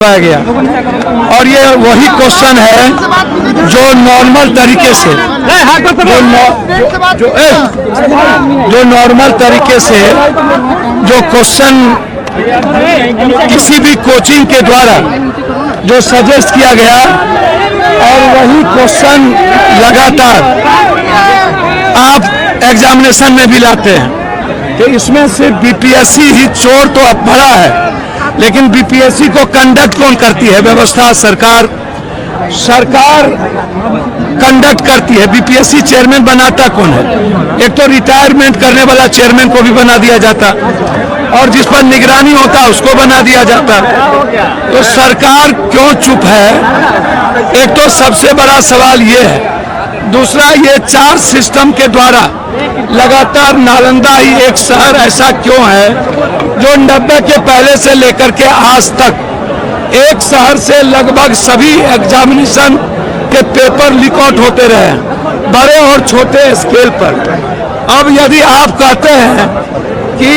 गया और ये वही क्वेश्चन है जो नॉर्मल तरीके से जो नॉर्मल तरीके से जो क्वेश्चन किसी भी कोचिंग के द्वारा जो सजेस्ट किया गया और वही क्वेश्चन लगातार आप एग्जामिनेशन में भी लाते हैं। तो इसमें सिर्फ बीपीएससी ही चोर तो अब भरा है, लेकिन बीपीएससी को कंडक्ट कौन करती है? व्यवस्था सरकार कंडक्ट करती है। बीपीएससी चेयरमैन बनाता कौन है? एक तो रिटायरमेंट करने वाला चेयरमैन को भी बना दिया जाता और जिस पर निगरानी होता उसको बना दिया जाता। तो सरकार क्यों चुप है? एक तो सबसे बड़ा सवाल ये है। दूसरा, ये 4 सिस्टम के द्वारा लगातार नालंदा ही एक शहर ऐसा क्यों है जो 90 के पहले से लेकर के आज तक एक शहर से लगभग सभी एग्जामिनेशन के पेपर लीक आउट होते रहे, बड़े और छोटे स्केल पर। अब यदि आप कहते हैं कि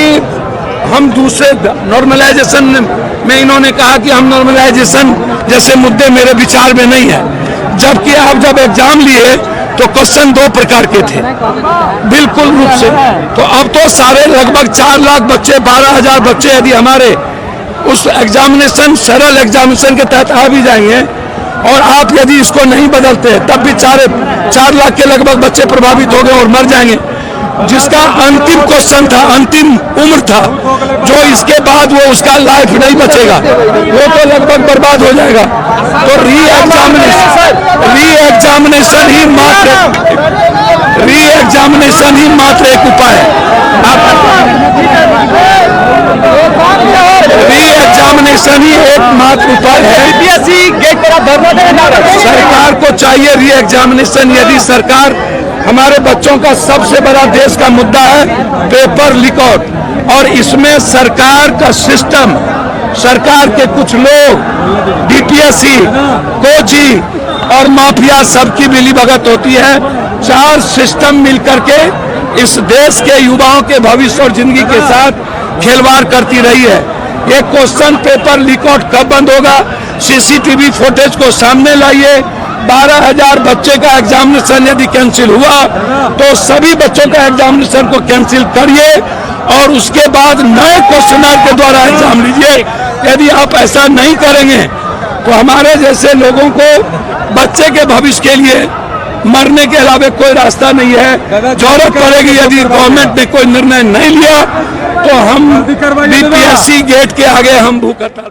हम दूसरे नॉर्मलाइजेशन में, इन्होंने कहा कि हम नॉर्मलाइजेशन जैसे मुद्दे मेरे विचार में नहीं है, जबकि आप जब एग्जाम लिए तो क्वेश्चन 2 प्रकार के थे बिल्कुल रूप से। तो अब तो सारे लगभग 4 लाख बच्चे, 12,000 बच्चे यदि हमारे उस एग्जामिनेशन, सरल एग्जामिनेशन के तहत आ भी जाएंगे और आप यदि इसको नहीं बदलते तब भी 4 लाख के लगभग बच्चे प्रभावित हो गए और मर जाएंगे। जिसका अंतिम क्वेश्चन था, अंतिम उम्र था, जो इसके बाद वो उसका लाइफ नहीं बचेगा, वो तो लगभग बर्बाद हो जाएगा। तो री एग्जामिनेशन ही मात्र एक उपाय है। री एग्जामिनेशन ही एकमात्र उपाय है। सरकार को चाहिए री एग्जामिनेशन। यदि सरकार, हमारे बच्चों का सबसे बड़ा देश का मुद्दा है पेपर लीक आउट, और इसमें सरकार का सिस्टम, सरकार के कुछ लोग, बीपीएससी, कोचिंग और माफिया, सबकी मिलीभगत होती है। 4 सिस्टम मिलकर के इस देश के युवाओं के भविष्य और जिंदगी के साथ खिलवाड़ करती रही है। ये क्वेश्चन पेपर लीक आउट कब बंद होगा? सीसीटीवी फुटेज को सामने लाइए। 12,000 बच्चे का एग्जामिनेशन यदि कैंसिल हुआ तो सभी बच्चों का एग्जामिनेशन को कैंसिल करिए और उसके बाद नए क्वेश्चनर के द्वारा एग्जाम लीजिए। यदि आप ऐसा नहीं करेंगे तो हमारे जैसे लोगों को बच्चे के भविष्य के लिए मरने के अलावा कोई रास्ता नहीं है। जरूरत पड़ेगी, यदि गवर्नमेंट ने कोई निर्णय नहीं लिया तो हम बीपीएससी गेट के आगे हम भूख हड़ताल